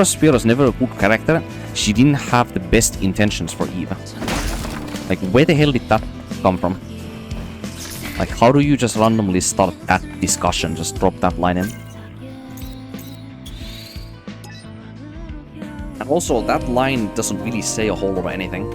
Sphere was never a good character. She didn't have the best intentions for Eve. Like, where the hell did that come from? Like, how do you just randomly start that discussion? Just drop that line in. And also, that line doesn't really say a whole lot of anything.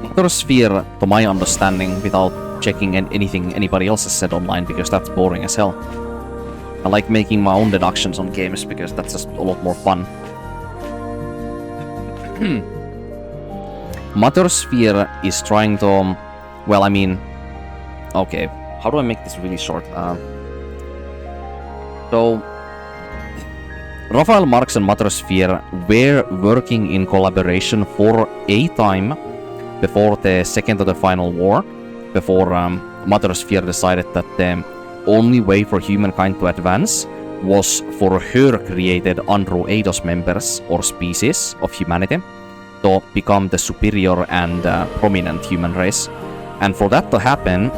Mother Sphere, to my understanding, without checking anything anybody else has said online, because that's boring as hell. I like making my own deductions on games, because that's just a lot more fun. Mother Sphere is trying to... Well, I mean... Okay, how do I make this really short? So... Raphael, Marx, and Mother Sphere were working in collaboration for a time before the second or the final war, before Mother Sphere decided that the only way for humankind to advance was for her created Andro Eidos members or species of humanity to become the superior and prominent human race. And for that to happen,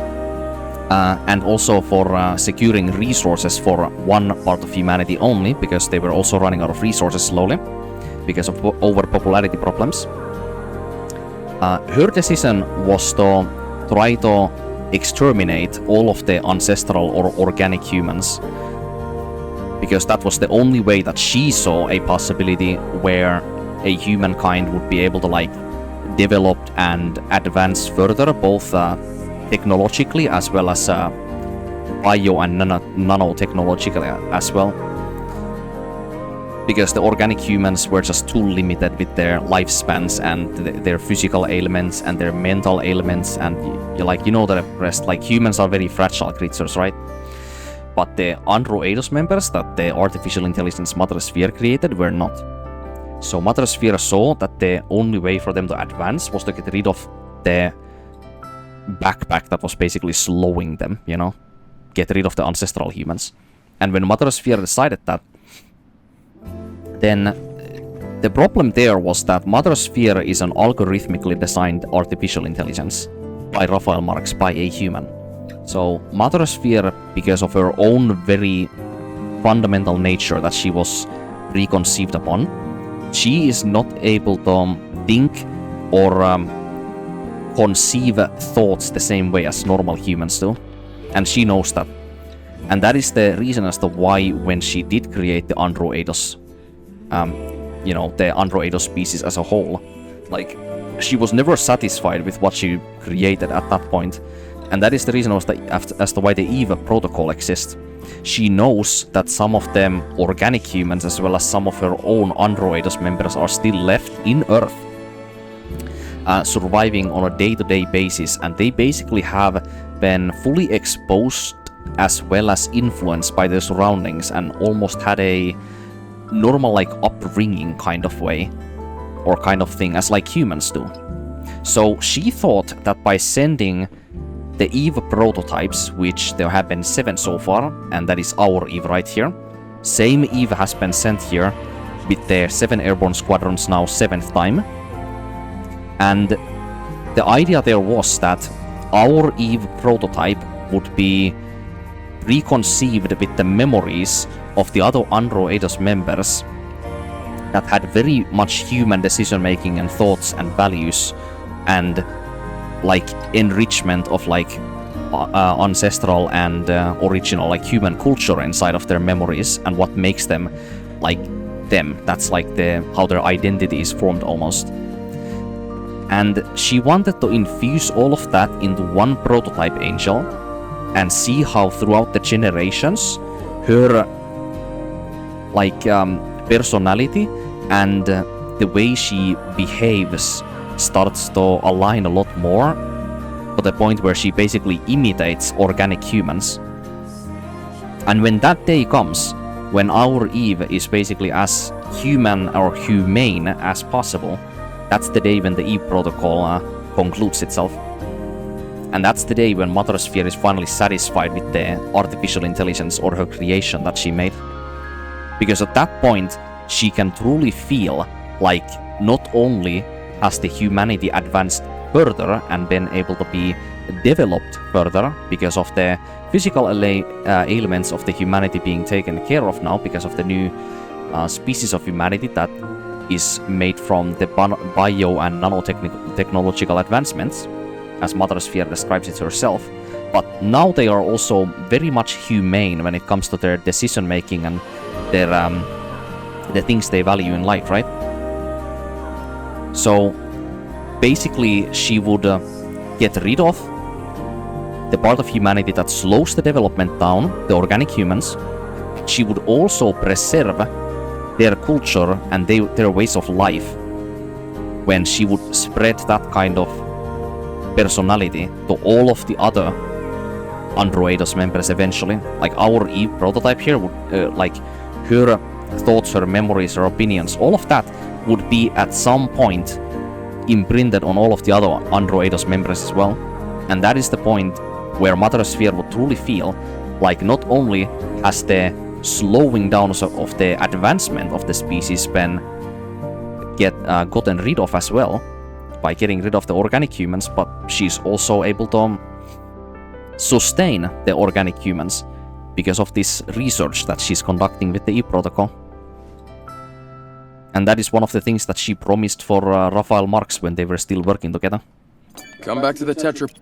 and also for securing resources for one part of humanity only, because they were also running out of resources slowly because of overpopularity problems, her decision was to try to exterminate all of the ancestral or organic humans, because that was the only way that she saw a possibility where a humankind would be able to like develop and advance further, both technologically as well as bio and nanotechnologically as well. Because the organic humans were just too limited with their lifespans and their physical ailments and their mental ailments, and you know the rest. Like, humans are very fragile creatures, right? But the Andro Eidos members that the artificial intelligence Mother Sphere created were not. So Mother Sphere saw that the only way for them to advance was to get rid of the backpack that was basically slowing them, you know? Get rid of the ancestral humans. And when Mother Sphere decided that, then the problem there was that Mother Sphere is an algorithmically designed artificial intelligence by Raphael Marx, by a human. So Mother Sphere, because of her own very fundamental nature that she was preconceived upon, she is not able to think or conceive thoughts the same way as normal humans do. And she knows that. And that is the reason as to why when she did create the Andro Eidos, you know, the Andro Eidos species as a whole, like, she was never satisfied with what she created at that point. And that is the reason as to why the EVE protocol exists. She knows that some of them organic humans as well as some of her own Andro Eidos members are still left in Earth, surviving on a day-to-day basis, and they basically have been fully exposed as well as influenced by their surroundings and almost had a normal like upbringing kind of way or kind of thing as like humans do. So she thought that by sending the EVE prototypes, which there have been 7 so far, and that is our EVE right here. Same EVE has been sent here with the 7 airborne squadrons now 7th time. And the idea there was that our EVE prototype would be preconceived with the memories of the other Andro Eidos members that had very much human decision-making and thoughts and values and like enrichment of like ancestral and original like human culture inside of their memories and what makes them like them. That's like how their identity is formed almost. And she wanted to infuse all of that into one prototype angel and see how throughout the generations her like personality and the way she behaves starts to align a lot more to the point where she basically imitates organic humans. And when that day comes, when our EVE is basically as human or humane as possible, that's the day when the EVE protocol concludes itself. And that's the day when Mother Sphere is finally satisfied with the artificial intelligence or her creation that she made. Because at that point, she can truly feel like not only has the humanity advanced further and been able to be developed further because of the physical ailments of the humanity being taken care of now because of the new species of humanity that is made from the bio and nanotechnological advancements, as Mother Sphere describes it herself. But now they are also very much humane when it comes to their decision making and their the things they value in life, right? So basically she would get rid of the part of humanity that slows the development down, the organic humans. She would also preserve their culture and their ways of life when she would spread that kind of personality to all of the other Androidos members eventually. Like our Eve prototype here would, like her thoughts, her memories, her opinions, all of that would be at some point imprinted on all of the other Androidos members as well. And that is the point where Mother Sphere would truly feel like not only has the slowing down of the advancement of the species been gotten rid of as well by getting rid of the organic humans, but she's also able to sustain the organic humans because of this research that she's conducting with the E protocol. And that is one of the things that she promised for Raphael Marx when they were still working together. Come back to the Tetra.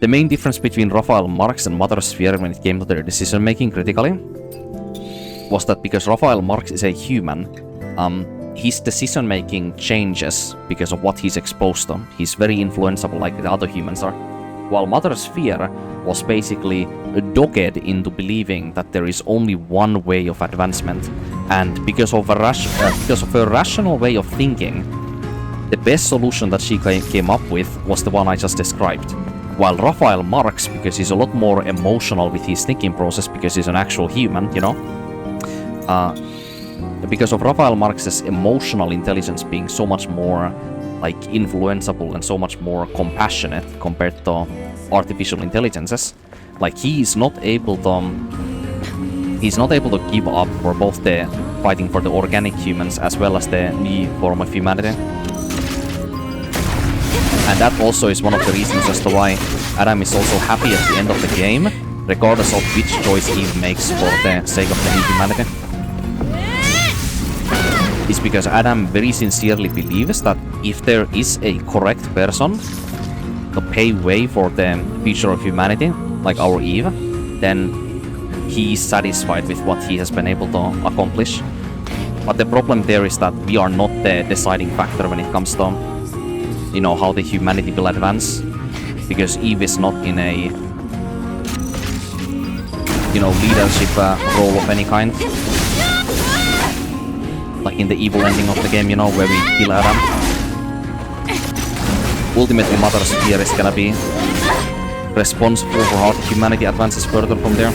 The main difference between Raphael Marx and Mother Sphere when it came to their decision making critically was that because Raphael Marx is a human, his decision making changes because of what he's exposed to. He's very influenceable like the other humans are. While Mother Sphere was basically dogged into believing that there is only one way of advancement, and because of her rational way of thinking, the best solution that she came up with was the one I just described. While Raphael Marx, because he's a lot more emotional with his thinking process, because he's an actual human, you know, because of Raphael Marx's emotional intelligence being so much more like influenceable and so much more compassionate compared to artificial intelligences, like he's not able to give up for both the fighting for the organic humans as well as the new form of humanity. And that also is one of the reasons as to why Adam is also happy at the end of the game, regardless of which choice Eve makes for the sake of the new humanity. Is because Adam very sincerely believes that if there is a correct person to pay way for the future of humanity, like our Eve, then he is satisfied with what he has been able to accomplish. But the problem there is that we are not the deciding factor when it comes to, you know, how the humanity will advance, because Eve is not in a, you know, leadership role of any kind. Like in the evil ending of the game, you know, where we kill Adam. Ultimately, Mother Sphere is gonna be responsible for how humanity advances further from there.